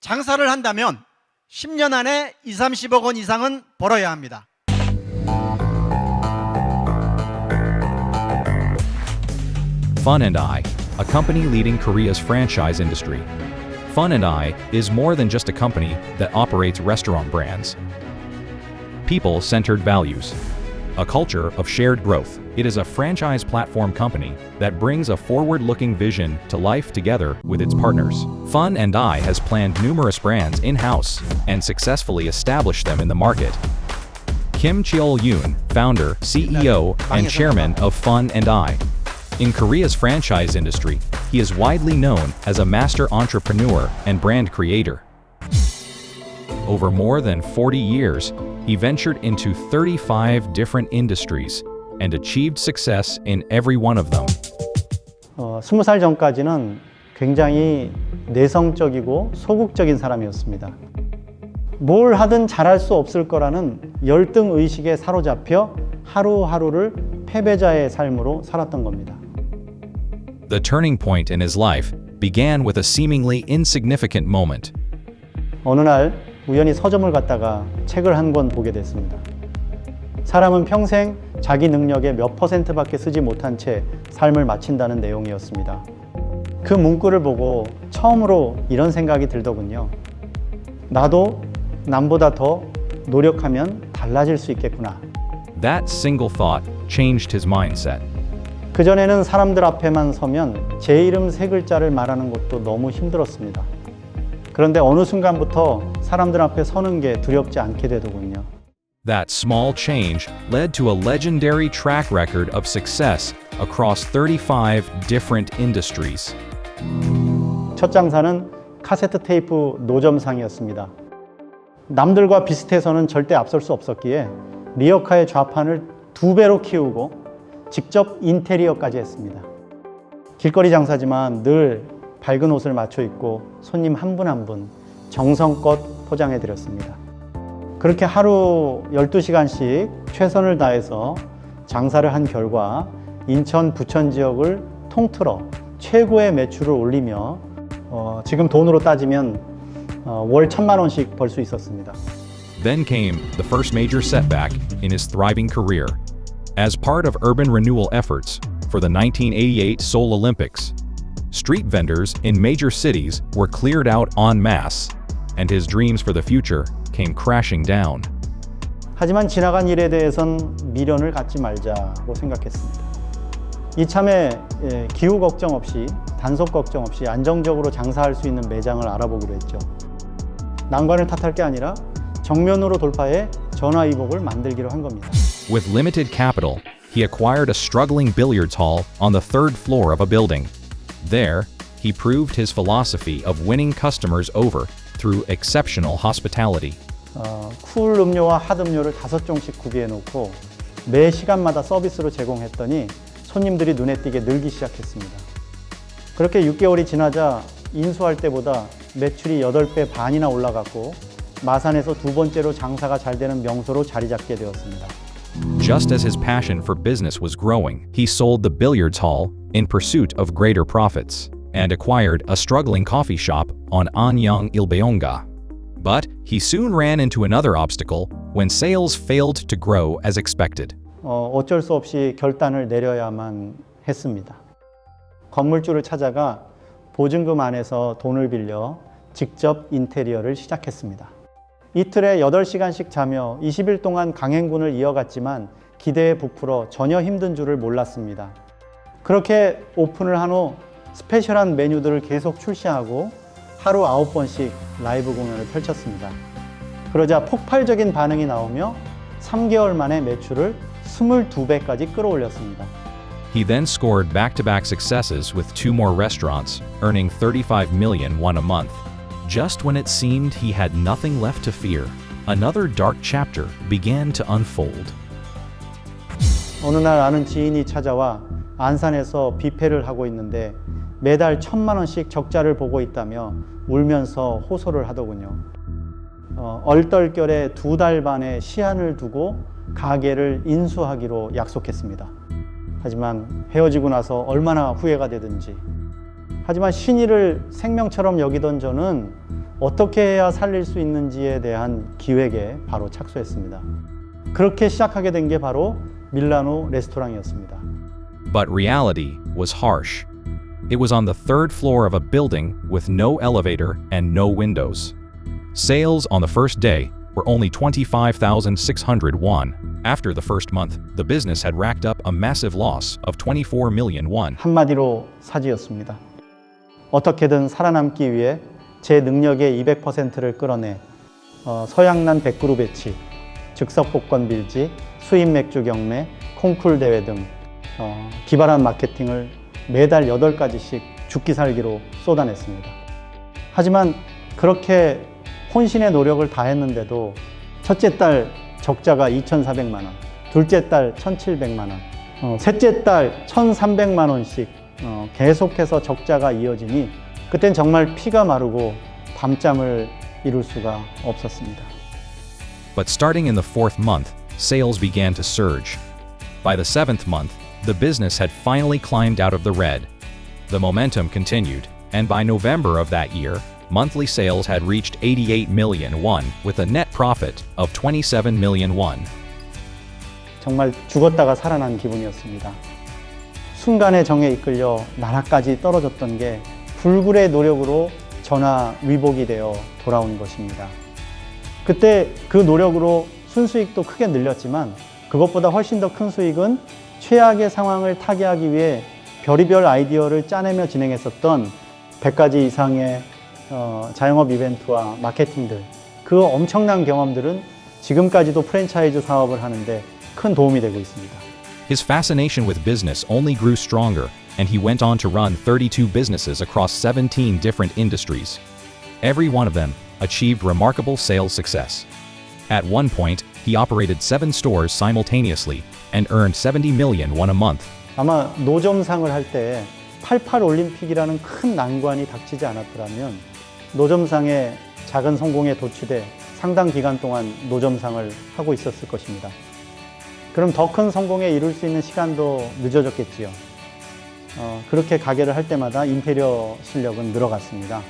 장사를 한다면 10년 안에 2, 30억 원 이상은 벌어야 합니다. Fun and I, a company leading Korea's franchise industry. Fun and I is more than just a company that operates restaurant brands. People-centered values. A culture of shared growth. It is a franchise platform company that brings a forward-looking vision to life together with its partners. Fun and I has planned numerous brands in-house and successfully established them in the market. Kim Cheol-yoon, founder, CEO, and chairman of Fun and I. In Korea's franchise industry, he is widely known as a master entrepreneur and brand creator. Over more than 40 years, he ventured into 35 different industries and achieved success in every one of them. 20살 전까지는 굉장히 내성적이고 소극적인 사람이었습니다. 뭘 하든 잘할 수 없을 거라는 열등 의식에 사로잡혀 하루하루를 패배자의 삶으로 살았던 겁니다. The turning point in his life began with a seemingly insignificant moment. 어느 날 우연히 서점을 갔다가 책을 한 권 보게 됐습니다. 사람은 평생 자기 능력의 몇 %밖에 쓰지 못한 채 삶을 마친다는 내용이었습니다. 그 문구를 보고 처음으로 이런 생각이 들더군요. 나도 남보다 더 노력하면 달라질 수 있겠구나. That single thought changed his mindset. 그전에는 사람들 앞에만 서면 제 이름 3글자를 말하는 것도 너무 힘들었습니다. 그런데 어느 순간부터 사람들 앞에 서는 게 두렵지 않게 되더군요. That small change led to a legendary track record of success across 35 different industries. 첫 장사는 카세트 테이프 노점상이었습니다. 남들과 비슷해서는 절대 앞설 수 없었기에 리어카의 좌판을 2배로 키우고 직접 인테리어까지 했습니다. 길거리 장사지만 늘 밝은 옷을 맞춰 입고 손님 한 분 한 분 정성껏 포장해 드렸습니다. 그렇게 하루 12시간씩 최선을 다해서 장사를 한 결과 인천, 부천 지역을 통틀어 최고의 매출을 올리며 지금 돈으로 따지면 월 1,000만 원씩 벌 수 있었습니다. Then came the first major setback in his thriving career. As part of urban renewal efforts for the 1988 Seoul Olympics, street vendors in major cities were cleared out en masse, and his dreams for the future came crashing down. 하지만 지나간 일에 대해선 미련을 갖지 말자고 생각했습니다. 이참에 기후 걱정 없이 단속 걱정 없이 안정적으로 장사할 수 있는 매장을 알아보기로 했죠. 난관을 탓할 게 아니라 정면으로 돌파해 전화위복을 만들기로 한 겁니다. With limited capital, he acquired a struggling billiards hall on the 3rd floor of a building. There, he proved his philosophy of winning customers over through exceptional hospitality. 쿨 음료와 핫 음료를 5종씩 구비해 놓고 매 시간마다 서비스로 제공했더니 손님들이 눈에 띄게 늘기 시작했습니다. 그렇게 6개월이 지나자 인수할 때보다 매출이 8배 반이나 올라갔고 마산에서 2번째로 장사가 잘 되는 명소로 자리 잡게 되었습니다. Just as his passion for business was growing, he sold the billiards hall in pursuit of greater profits and acquired a struggling coffee shop on Anyang Ilbeonga. But he soon ran into another obstacle when sales failed to grow as expected. 어쩔 수 없이 결단을 내려야만 했습니다. 건물주를 찾아가 보증금 안에서 돈을 빌려 직접 인테리어를 시작했습니다. 이틀에 8시간씩 자며 20일 동안 강행군을 이어갔지만 기대에 부풀어 전혀 힘든 줄을 몰랐습니다. 그렇게 오픈을 한 후 스페셜한 메뉴들을 계속 출시하고 하루 9번씩 라이브 공연을 펼쳤습니다. 그러자 폭발적인 반응이 나오며 3개월 만에 매출을 22배까지 끌어올렸습니다. He then scored back-to-back successes with 2 more restaurants, earning 35 million won a month. Just when it seemed he had nothing left to fear, another dark chapter began to unfold. 어느 날 아는 지인이 찾아와 안산에서 뷔페를 하고 있는데 매달 1,000만 원씩 적자를 보고 있다며 울면서 호소를 하더군요. 얼떨결에 2달 반의 시한을 두고 가게를 인수하기로 약속했습니다. 하지만 헤어지고 나서 얼마나 후회가 되든지. 하지만 신의를 생명처럼 여기던 저는 어떻게 해야 살릴 수 있는지에 대한 기획에 바로 착수했습니다. 그렇게 시작하게 된 게 바로 밀라노 레스토랑이었습니다. But reality was harsh. It was on the third floor of a building with no elevator and no windows. Sales on the first day were only 25,600 won. After the first month, the business had racked up a massive loss of 24 million won. 한마디로 사지였습니다. 어떻게든 살아남기 위해 제 능력의 200%를 끌어내 서양난 백그루 배치, 즉석 복권 빌지, 수입 맥주 경매, 콩쿨 대회 등 기발한 마케팅을 매달 8가지씩 죽기 살기로 쏟아냈습니다. 하지만 그렇게 혼신의 노력을 다했는데도 첫째 달 적자가 2,400만 원, 둘째 달 1,700만 원, 셋째 달 1,300만 원씩 계속해서 적자가 이어지니 그땐 정말 피가 마르고 밤잠을 이룰 수가 없었습니다. But starting in the fourth month, sales began to surge. By the seventh month, the business had finally climbed out of the red. The momentum continued, and by November of that year, monthly sales had reached 88 million won with a net profit of 27 million won. 정말 죽었다가 살아난 기분이었습니다. 순간의 정에 이끌려 나라까지 떨어졌던 게 불굴의 노력으로 전화위복이 되어 돌아온 것입니다. 그때 그 노력으로 순수익도 크게 늘렸지만 그것보다 훨씬 더 큰 수익은 최악의 상황을 타개하기 위해 별의별 아이디어를 짜내며 진행했었던 100가지 이상의 자영업 이벤트와 마케팅들, 그 엄청난 경험들은 지금까지도 프랜차이즈 사업을 하는데 큰 도움이 되고 있습니다. His fascination with business only grew stronger, and he went on to run 32 businesses across 17 different industries. Every one of them achieved remarkable sales success. At one point, he operated 7 stores simultaneously and earned 70 million won a month. 아마 노점상을 할 때 88 올림픽이라는 큰 난관이 닥치지 않았더라면 노점상의 작은 성공에 도취돼 상당 기간 동안 노점상을 하고 있었을 것입니다. 그럼 더 큰 성공에 이룰 수 있는 시간도 늦어졌겠지요. 그렇게 가게를 할 때마다 인테리어 실력은 늘어갔습니다.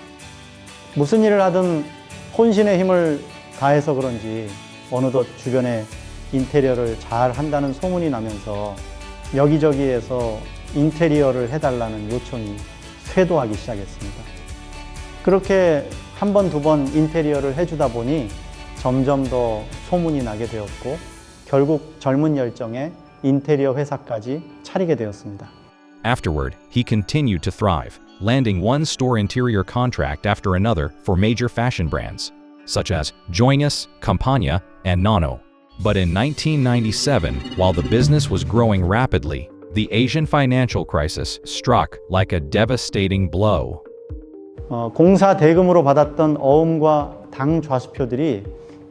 무슨 일을 하든 혼신의 힘을 다해서 그런지 어느덧 주변에 인테리어를 잘 한다는 소문이 나면서 여기저기에서 인테리어를 해달라는 요청이 쇄도하기 시작했습니다. 그렇게 한 번, 두 번 인테리어를 해주다 보니 점점 더 소문이 나게 되었고 결국 젊은 열정에 인테리어 회사까지 차리게 되었습니다. Afterward, he continued to thrive, landing one store interior contract after another for major fashion brands, such as Joinus, Campagna, and Nano. But in 1997, while the business was growing rapidly, the Asian financial crisis struck like a devastating blow. 공사 대금으로 받았던 어음과 당 좌수표들이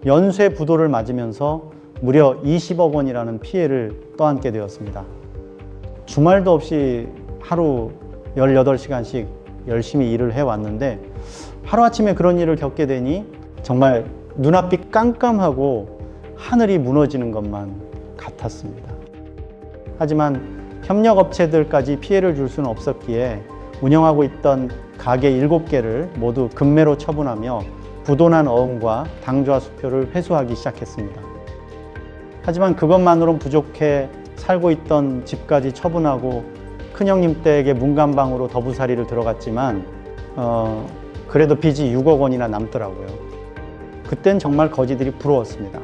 연쇄 부도를 맞으면서 무려 20억 원이라는 피해를 떠안게 되었습니다. 주말도 없이 하루 18시간씩 열심히 일을 해왔는데 하루아침에 그런 일을 겪게 되니 정말 눈앞이 깜깜하고 하늘이 무너지는 것만 같았습니다. 하지만 협력업체들까지 피해를 줄 수는 없었기에 운영하고 있던 가게 7개를 모두 금매로 처분하며 부도난 어음과 당좌수표를 회수하기 시작했습니다. 하지만 그것만으론 부족해 살고 있던 집까지 처분하고 큰형님 댁의 문간방으로 더부살이를 들어갔지만 그래도 빚이 6억 원이나 남더라고요. 그땐 정말 거지들이 부러웠습니다.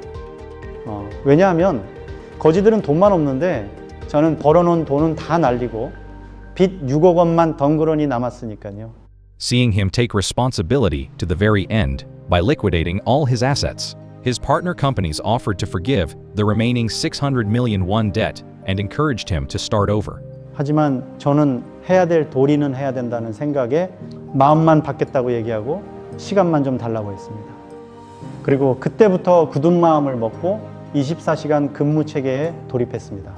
왜냐하면 거지들은 돈만 없는데 저는 벌어놓은 돈은 다 날리고 빚 6억 원만 덩그러니 남았으니까요. Seeing him take responsibility to the very end by liquidating all his assets, his partner companies offered to forgive the remaining 600 million won debt and encouraged him to start over. 하지만 저는 해야 될 도리는 해야 된다는 생각에 마음만 받겠다고 얘기하고 시간만 좀 달라고 했습니다. 그리고 그때부터 굳은 마음을 먹고 24시간 근무 체계에 돌입했습니다.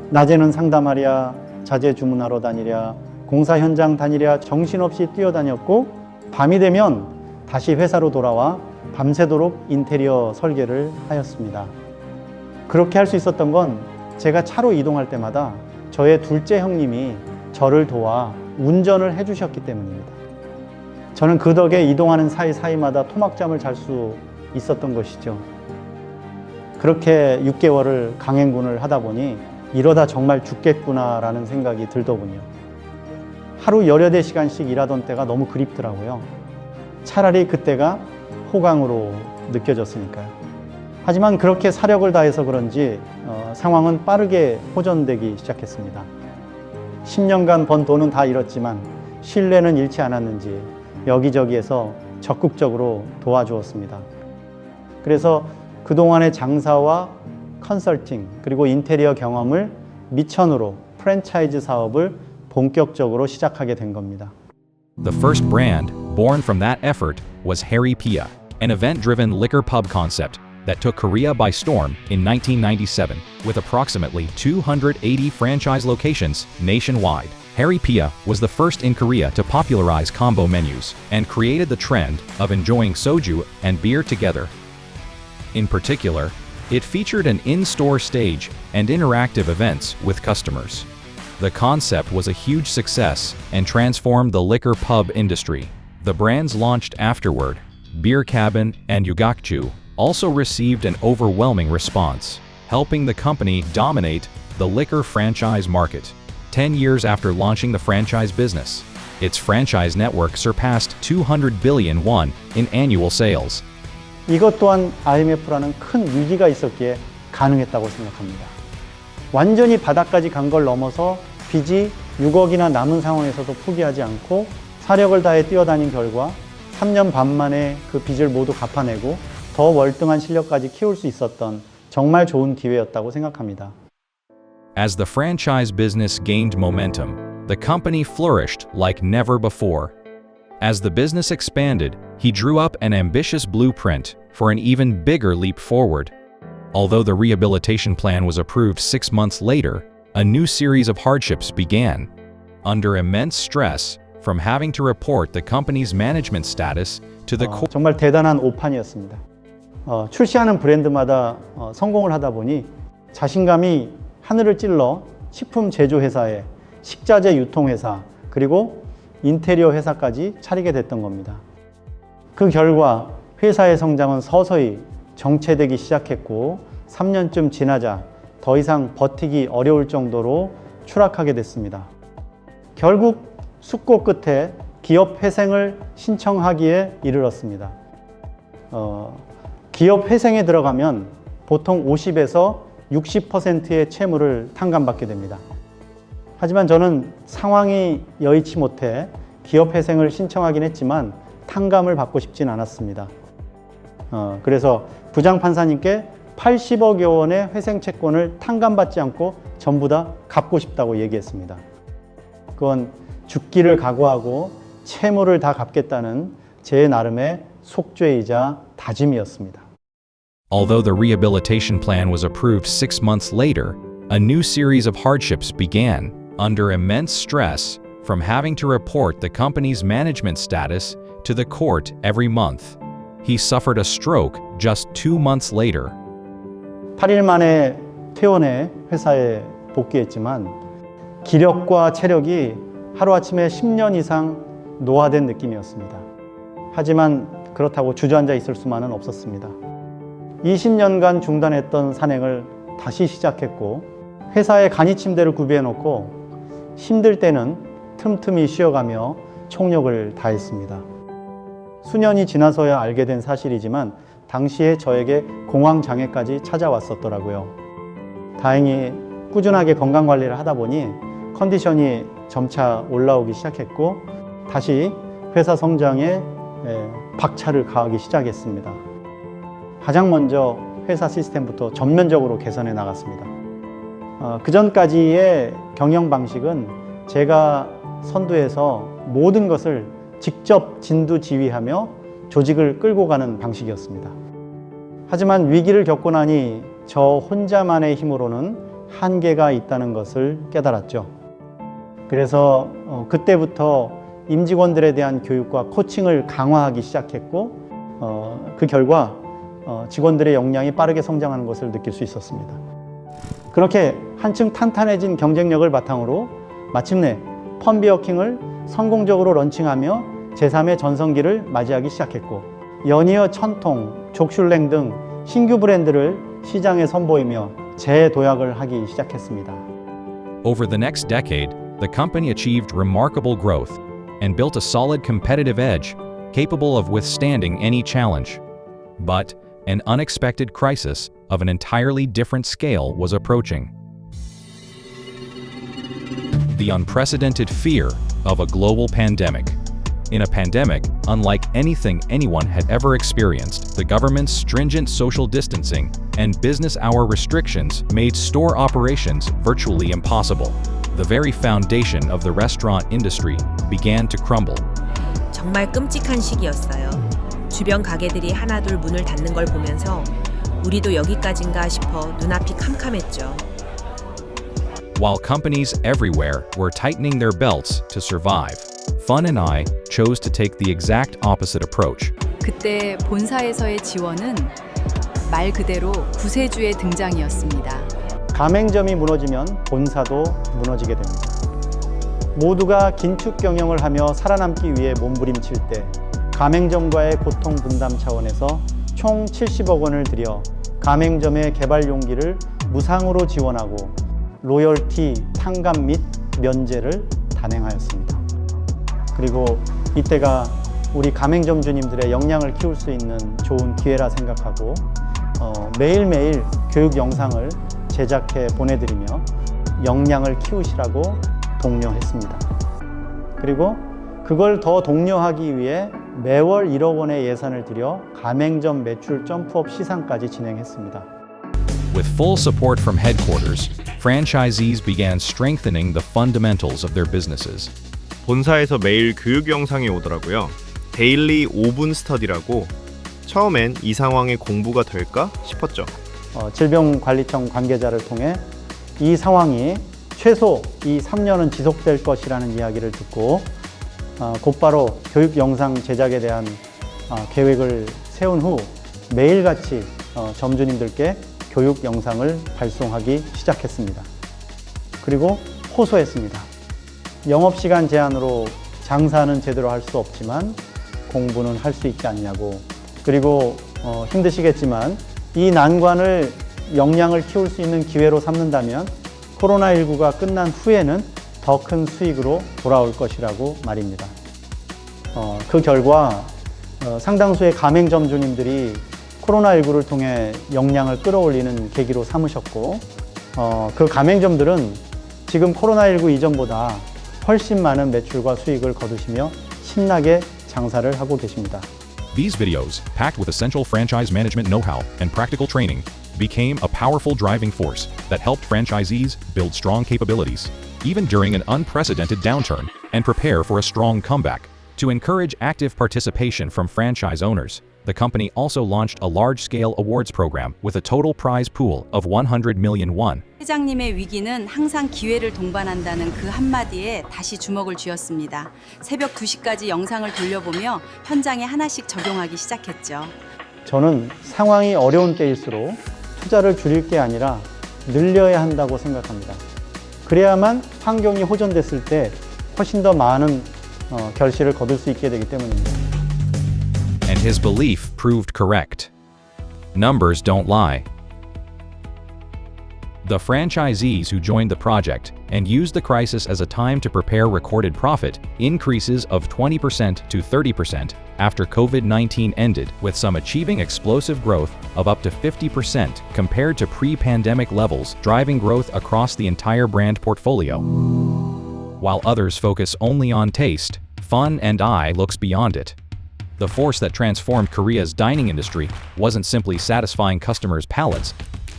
낮에는 상담하랴, 자재 주문하러 다니랴, 공사 현장 다니랴 정신없이 뛰어다녔고 밤이 되면 다시 회사로 돌아와 밤새도록 인테리어 설계를 하였습니다. 그렇게 할 수 있었던 건 제가 차로 이동할 때마다 저의 둘째 형님이 저를 도와 운전을 해주셨기 때문입니다. 저는 그 덕에 이동하는 사이사이마다 토막잠을 잘 수 있었던 것이죠. 그렇게 6개월을 강행군을 하다 보니 이러다 정말 죽겠구나라는 생각이 들더군요. 하루 여러 대 시간씩 일하던 때가 너무 그립더라고요. 차라리 그때가 호강으로 느껴졌으니까요. 하지만 그렇게 사력을 다해서 그런지 상황은 빠르게 호전되기 시작했습니다. 10년간 번 돈은 다 잃었지만 신뢰는 잃지 않았는지 여기저기에서 적극적으로 도와주었습니다. 그래서 그동안의 장사와 컨설팅 그리고 인테리어 경험을 미천으로 프랜차이즈 사업을 본격적으로 시작하게 된 겁니다. The first brand born from that effort was Harry Pia, an event-driven liquor pub concept that took Korea by storm in 1997 with approximately 280 franchise locations nationwide. Harry Pia was the first in Korea to popularize combo menus and created the trend of enjoying soju and beer together. In particular, it featured an in-store stage and interactive events with customers. The concept was a huge success and transformed the liquor pub industry. The brands launched afterward, Beer Cabin and Yugakchu, also received an overwhelming response, helping the company dominate the liquor franchise market. 10 years after launching the franchise business, its franchise network surpassed 200 billion won in annual sales. 이것 또한 IMF라는 큰 위기가 있었기에 가능했다고 생각합니다. 완전히 바닥까지 간 걸 넘어서 빚이 6억이나 남은 상황에서도 포기하지 않고 사력을 다해 뛰어다닌 결과 3년 반 만에 그 빚을 모두 갚아내고 더 월등한 실력까지 키울 수 있었던 정말 좋은 기회였다고 생각합니다. As the franchise business gained momentum, the company flourished like never before. As the business expanded, he drew up an ambitious blueprint for an even bigger leap forward. Although the rehabilitation plan was approved 6 months later, a new series of hardships began. Under immense stress from having to report the company's management status to the court. 정말 대단한 오판이었습니다. 출시하는 브랜드마다 성공을 하다 보니 자신감이 하늘을 찔러 식품 제조회사에 식자재 유통회사 그리고 인테리어 회사까지 차리게 됐던 겁니다. 그 결과 회사의 성장은 서서히 정체되기 시작했고 3년쯤 지나자 더 이상 버티기 어려울 정도로 추락하게 됐습니다. 결국 숙고 끝에 기업 회생을 신청하기에 이르렀습니다. 기업 회생에 들어가면 보통 50에서 60%의 채무를 탕감받게 됩니다. 하지만 저는 상황이 여의치 못해 기업 회생을 신청하긴 했지만 탕감을 받고 싶진 않았습니다. 그래서 부장판사님께 80억여 원의 회생 채권을 탕감받지 않고 전부 다 갚고 싶다고 얘기했습니다. 그건 죽기를 각오하고 채무를 다 갚겠다는 제 나름의 속죄이자 다짐이었습니다. Although the rehabilitation plan was approved 6 months later, a new series of hardships began. Under immense stress from having to report the company's management status to the court every month, he suffered a stroke just 2 months later. 8일 만에 퇴원해 회사에 복귀했지만 기력과 체력이 하루아침에 10년 이상 노화된 느낌이었습니다. 하지만 그렇다고 주저앉아 있을 수만은 없었습니다. 20년간 중단했던 산행을 다시 시작했고 회사에 간이 침대를 구비해 놓고 힘들 때는 틈틈이 쉬어가며 총력을 다했습니다. 수년이 지나서야 알게 된 사실이지만 당시에 저에게 공황장애까지 찾아왔었더라고요. 다행히 꾸준하게 건강관리를 하다 보니 컨디션이 점차 올라오기 시작했고 다시 회사 성장에 박차를 가하기 시작했습니다. 가장 먼저 회사 시스템부터 전면적으로 개선해 나갔습니다. 그전까지의 경영 방식은 제가 선두해서 모든 것을 직접 진두지휘하며 조직을 끌고 가는 방식이었습니다. 하지만 위기를 겪고 나니 저 혼자만의 힘으로는 한계가 있다는 것을 깨달았죠. 그래서 그때부터 임직원들에 대한 교육과 코칭을 강화하기 시작했고 그 결과 직원들의 역량이 빠르게 성장하는 것을 느낄 수 있었습니다. 그렇게 한층 탄탄해진 경쟁력을 바탕으로 마침내 펀비어킹을 성공적으로 런칭하며 제3의 전성기를 맞이하기 시작했고 연이어 천통, 족슐랭 등 신규 브랜드를 시장에 선보이며 재도약을 하기 시작했습니다. Over the next decade, the company achieved remarkable growth and built a solid competitive edge capable of withstanding any challenge. But an unexpected crisis of an entirely different scale was approaching. The unprecedented fear of a global pandemic. In a pandemic, unlike anything anyone had ever experienced, the government's stringent social distancing and business hour restrictions made store operations virtually impossible. The very foundation of the restaurant industry began to crumble. 정말 끔찍한 시기였어요. 주변 가게들이 하나둘 문을 닫는 걸 보면서 우리도 여기까지인가 싶어 눈앞이 캄캄했죠. While companies everywhere were tightening their belts to survive, Fun and I chose to take the exact opposite approach. 그때 본사에서의 지원은 말 그대로 구세주의 등장이었습니다. 가맹점이 무너지면 본사도 무너지게 됩니다. 모두가 긴축 경영을 하며 살아남기 위해 몸부림칠 때 가맹점과의 고통 분담 차원에서 총 70억 원을 들여 가맹점의 개발 용기를 무상으로 지원하고 로열티 탕감 및 면제를 단행하였습니다. 그리고 이때가 우리 가맹점 주님들의 역량을 키울 수 있는 좋은 기회라 생각하고 매일매일 교육 영상을 제작해 보내드리며 역량을 키우시라고 독려했습니다. 그리고 그걸 더 독려하기 위해 매월 1억 원의 예산을 들여 가맹점 매출 점프업 시상까지 진행했습니다. With full support from headquarters, franchisees began strengthening the fundamentals of their businesses. 본사에서 매일 교육 영상이 오더라고요. 데일리 5분 스터디라고 처음엔 이 상황에 공부가 될까 싶었죠. 질병관리청 관계자를 통해 이 상황이 최소 이 3년은 지속될 것이라는 이야기를 듣고 곧바로 교육 영상 제작에 대한 계획을 세운 후 매일같이 점주님들께 교육 영상을 발송하기 시작했습니다. 그리고 호소했습니다. 영업시간 제한으로 장사는 제대로 할 수 없지만 공부는 할 수 있지 않냐고. 그리고 힘드시겠지만 이 난관을 역량을 키울 수 있는 기회로 삼는다면 코로나19가 끝난 후에는 더 큰 수익으로 돌아올 것이라고 말입니다. 그 결과 상당수의 가맹점 주님들이 코로나19를 통해 역량을 끌어올리는 계기로 삼으셨고 그 가맹점들은 지금 코로나19 이전보다 훨씬 많은 매출과 수익을 거두시며 신나게 장사를 하고 계십니다. These videos, packed with essential franchise management know-how and practical training, became a powerful driving force that helped franchisees build strong capabilities, even during an unprecedented downturn, and prepare for a strong comeback. To encourage active participation from franchise owners, the company also launched a large-scale awards program with a total prize pool of 100 million won. 회장님의 위기는 항상 기회를 동반한다는 그 한마디에 다시 주먹을 쥐었습니다. 새벽 2시까지 영상을 돌려보며 현장에 하나씩 적용하기 시작했죠. 저는 상황이 어려운 때일수록 투자를 줄일 게 아니라 늘려야 한다고 생각합니다. 그래야만 환경이 호전됐을 때 훨씬 더 많은 결실을 거둘 수 있게 되기 때문입니다. And his belief proved correct. Numbers don't lie. The franchisees who joined the project and used the crisis as a time to prepare recorded profit increases of 20% to 30% after COVID-19 ended, with some achieving explosive growth of up to 50% compared to pre-pandemic levels, driving growth across the entire brand portfolio. While others focus only on taste, Fun and I looks beyond it. The force that transformed Korea's dining industry wasn't simply satisfying customers' palates,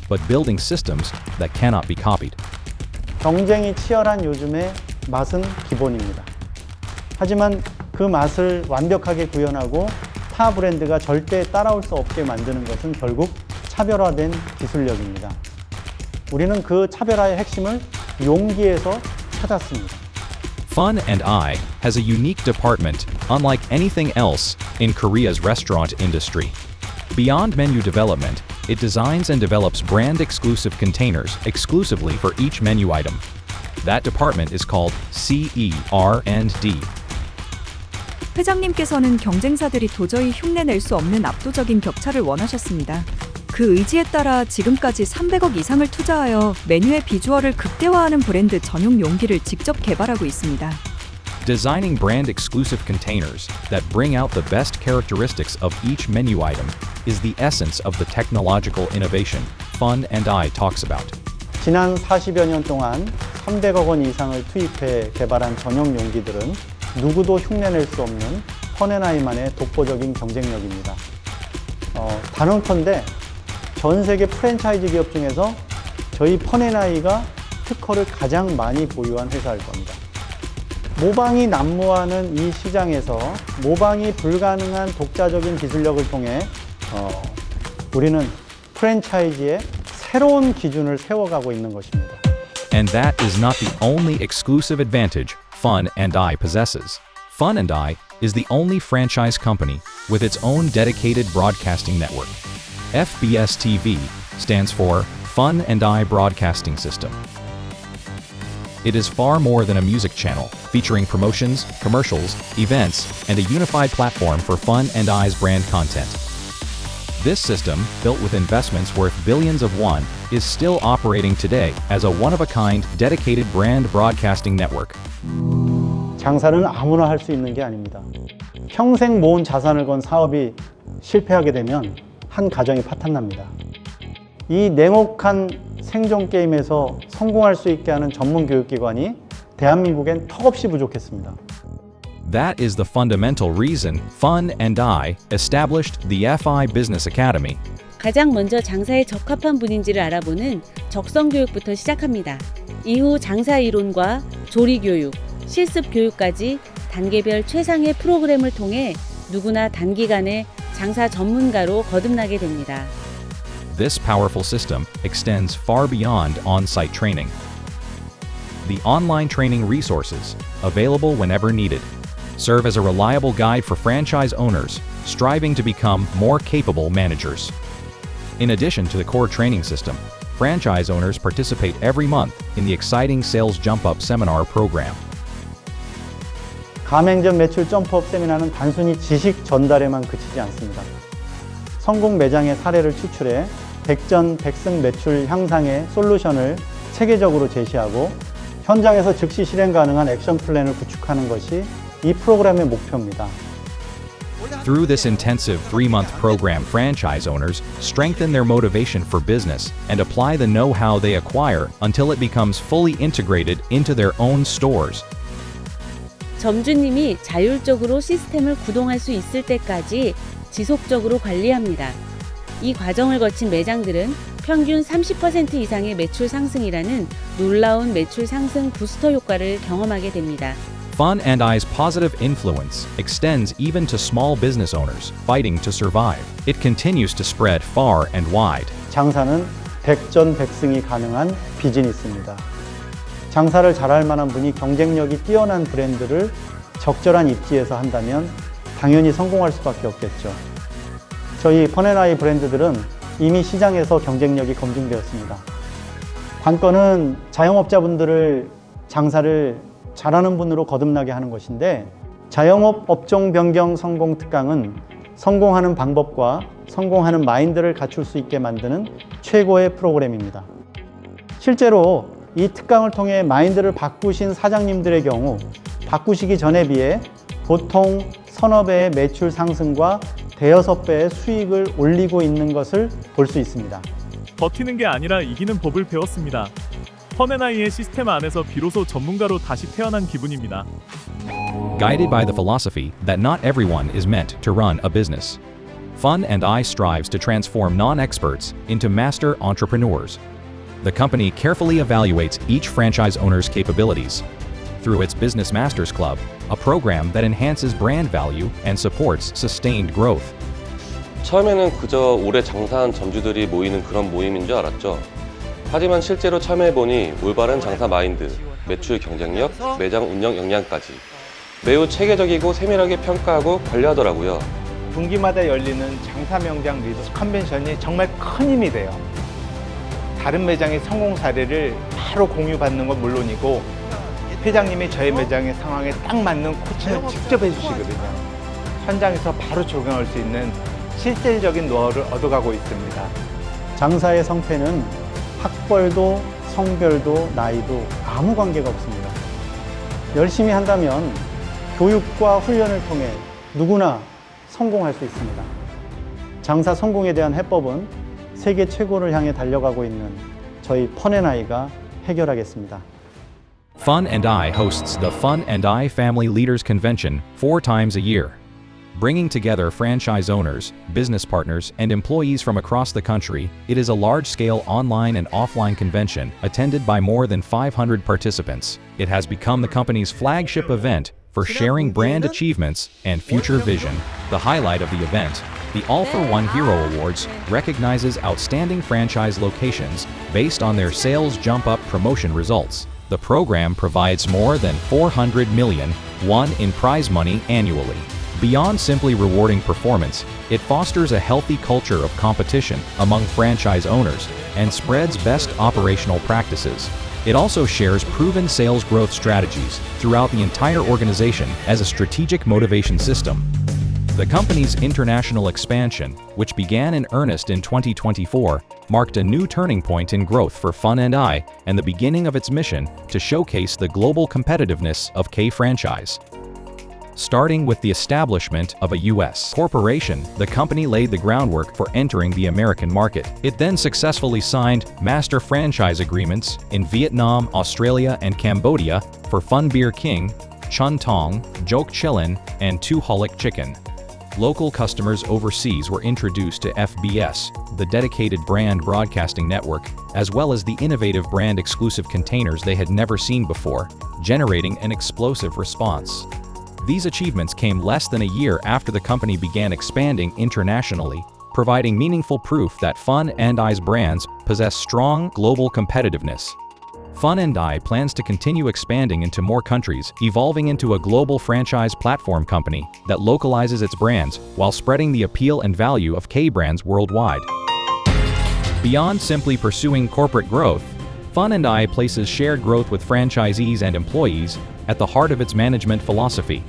but building systems that cannot be copied. 경쟁이 치열한 요즘에 맛은 기본입니다. 하지만 그 맛을 완벽하게 구현하고 타 브랜드가 절대 따라올 수 없게 만드는 것은 결국 차별화된 기술력입니다. 우리는 그 차별화의 핵심을 용기에서 찾았습니다. Fun and I has a unique department unlike anything else in Korea's restaurant industry. Beyond menu development, it designs and develops brand-exclusive containers exclusively for each menu item. That department is called CER&D. 회장님께서는 경쟁사들이 도저히 흉내낼 수 없는 압도적인 격차를 원하셨습니다. 그 의지에 따라 지금까지 300억 이상을 투자하여 메뉴의 비주얼을 극대화하는 브랜드 전용 용기를 직접 개발하고 있습니다. Designing brand exclusive containers that bring out the best characteristics of each menu item is the essence of the technological innovation Fun and I talks about. 지난 40여 년 동안 300억 원 이상을 투입해 개발한 전용 용기들은 누구도 흉내낼 수 없는 펀앤아이만의 독보적인 경쟁력입니다. 단언컨대 전 세계 프랜차이즈 기업 중에서 저희 펀앤아이가 특허를 가장 많이 보유한 회사일 겁니다. 모방이 난무하는 이 시장에서 모방이 불가능한 독자적인 기술력을 통해 우리는 프랜차이즈의 새로운 기준을 세워가고 있는 것입니다. And that is not the only exclusive advantage Fun and I possesses. Fun and I is the only franchise company with its own dedicated broadcasting network. FBS TV stands for Fun and I Broadcasting System. It is far more than a music channel, featuring promotions, commercials, events, and a unified platform for Fun and I's brand content. This system, built with investments worth billions of won, is still operating today as a one-of-a-kind, dedicated brand broadcasting network. 장사는 아무나 할 수 있는 게 아닙니다. 평생 모은 자산을 건 사업이 실패하게 되면 한 가정이 파탄납니다. 이 냉혹한 생존 게임에서 성공할 수 있게 하는 전문 교육기관이 대한민국엔 턱없이 부족했습니다. That is the fundamental reason Fun and I established the FI Business Academy. 가장 먼저 장사에 적합한 분인지를 알아보는 적성 교육부터 시작합니다. 이후 장사 이론과 조리 교육, 실습 교육까지 단계별 최상의 프로그램을 통해 누구나 단기간에 장사 전문가로 거듭나게 됩니다. This powerful system extends far beyond on-site training. The online training resources, available whenever needed, serve as a reliable guide for franchise owners striving to become more capable managers. In addition to the core training system, franchise owners participate every month in the exciting Sales Jump Up seminar program. 가맹점 매출 점프업 세미나는 단순히 지식 전달에만 그치지 않습니다. 성공 매장의 사례를 추출해 백전백승 매출 향상의 솔루션을 체계적으로 제시하고 현장에서 즉시 실행 가능한 액션 플랜을 구축하는 것이 이 프로그램의 목표입니다. Through this intensive 3-month program, franchise owners strengthen their motivation for business and apply the know-how they acquire until it becomes fully integrated into their own stores. 점주님이 자율적으로 시스템을 구동할 수 있을 때까지 지속적으로 관리합니다. 이 과정을 거친 매장들은 평균 30% 이상의 매출 상승이라는 놀라운 매출 상승 부스터 효과를 경험하게 됩니다. Fun and I's positive influence extends even to small business owners fighting to survive. It continues to spread far and wide. 장사는 백전백승이 가능한 비즈니스입니다. 장사를 잘할 만한 분이 경쟁력이 뛰어난 브랜드를 적절한 입지에서 한다면 당연히 성공할 수밖에 없겠죠. 저희 펀앤아이 브랜드들은 이미 시장에서 경쟁력이 검증되었습니다. 관건은 자영업자분들을 장사를 잘하는 분으로 거듭나게 하는 것인데, 자영업 업종 변경 성공 특강은 성공하는 방법과 성공하는 마인드를 갖출 수 있게 만드는 최고의 프로그램입니다. 실제로 이 특강을 통해 마인드를 바꾸신 사장님들의 경우 바꾸시기 전에 비해 보통 서너 배의 매출 상승과 대여섯 배의 수익을 올리고 있는 것을 볼 수 있습니다. 버티는 게 아니라 이기는 법을 배웠습니다. 펀앤아이의 시스템 안에서 비로소 전문가로 다시 태어난 기분입니다. Guided by the philosophy that not everyone is meant to run a business, Fun and I strives to transform non-experts into master entrepreneurs. The company carefully evaluates each franchise owner's capabilities through its Business Masters Club, a program that enhances brand value and supports sustained growth. 처음에는 그저 오래 장사한 점주들이 모이는 그런 모임인 줄 알았죠. 하지만 실제로 참여해보니 올바른 장사 마인드, 매출 경쟁력, 매장 운영 역량까지 매우 체계적이고 세밀하게 평가하고 관리하더라고요. 분기마다 열리는 장사명장 리더십 컨벤션이 정말 큰 힘이 돼요. 다른 매장의 성공 사례를 바로 공유받는 건 물론이고 회장님이 저희 매장의 상황에 딱 맞는 코칭을 직접 해주시거든요. 현장에서 바로 적용할 수 있는 실질적인 노하우를 얻어가고 있습니다. 장사의 성패는 학벌도 성별도 나이도 아무 관계가 없습니다. 열심히 한다면 교육과 훈련을 통해 누구나 성공할 수 있습니다. 장사 성공에 대한 해법은 세계 최고를 향해 달려가고 있는 저희 펀앤아이가 해결하겠습니다. Fun and I hosts the Fun and I Family Leaders Convention 4 times a year, bringing together franchise owners, business partners, and employees from across the country. It is a large-scale online and offline convention attended by more than 500 participants. It has become the company's flagship event for sharing brand achievements and future vision. The highlight of the event, the All for One Hero Awards, recognizes outstanding franchise locations based on their sales jump-up promotion results. The program provides more than 400 million won in prize money annually. Beyond simply rewarding performance, it fosters a healthy culture of competition among franchise owners and spreads best operational practices. It also shares proven sales growth strategies throughout the entire organization as a strategic motivation system. The company's international expansion, which began in earnest in 2024, marked a new turning point in growth for Fun and I and the beginning of its mission to showcase the global competitiveness of K-Franchise. Starting with the establishment of a U.S. corporation, the company laid the groundwork for entering the American market. It then successfully signed master franchise agreements in Vietnam, Australia, and Cambodia for Fun Beer King, Chun Tong, Jok Chillin, and Tu Holik Chicken. Local customers overseas were introduced to FBS, the dedicated brand broadcasting network, as well as the innovative brand exclusive containers they had never seen before, generating an explosive response. These achievements came less than a year after the company began expanding internationally, providing meaningful proof that Fun and I's brands possess strong global competitiveness. Fun and I plans to continue expanding into more countries, evolving into a global franchise platform company that localizes its brands while spreading the appeal and value of K-brands worldwide. Beyond simply pursuing corporate growth, Fun and I places shared growth with franchisees and employees at the heart of its management philosophy.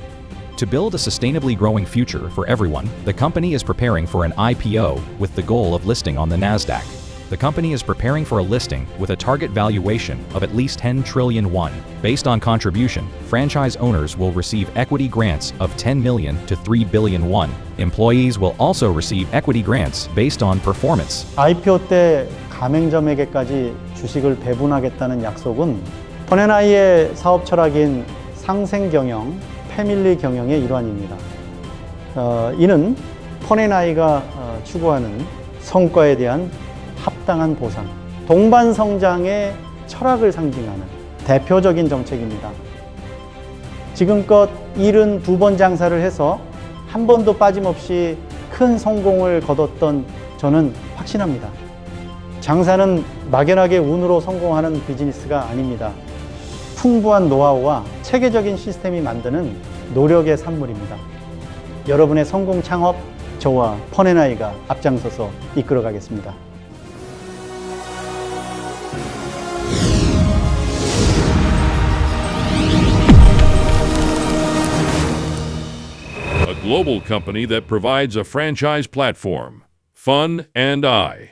To build a sustainably growing future for everyone, the company is preparing for an IPO with the goal of listing on the Nasdaq. The company is preparing for a listing with a target valuation of at least 10 trillion won. Based on contribution, franchise owners will receive equity grants of 10 million to 3 billion won. Employees will also receive equity grants based on performance. IPO 때 가맹점에게까지 주식을 배분하겠다는 약속은 펀앤아이의 사업 철학인 상생 경영, 패밀리 경영의 일환입니다. 이는 펀앤아이가 추구하는 성과에 대한 합당한 보상, 동반 성장의 철학을 상징하는 대표적인 정책입니다. 지금껏 72번 장사를 해서 한 번도 빠짐없이 큰 성공을 거뒀던 저는 확신합니다. 장사는 막연하게 운으로 성공하는 비즈니스가 아닙니다. 풍부한 노하우와 체계적인 시스템이 만드는 노력의 산물입니다. 여러분의 성공 창업, 저와 펀앤아이가 앞장서서 이끌어가겠습니다. A global company that provides a franchise platform, Fun and I.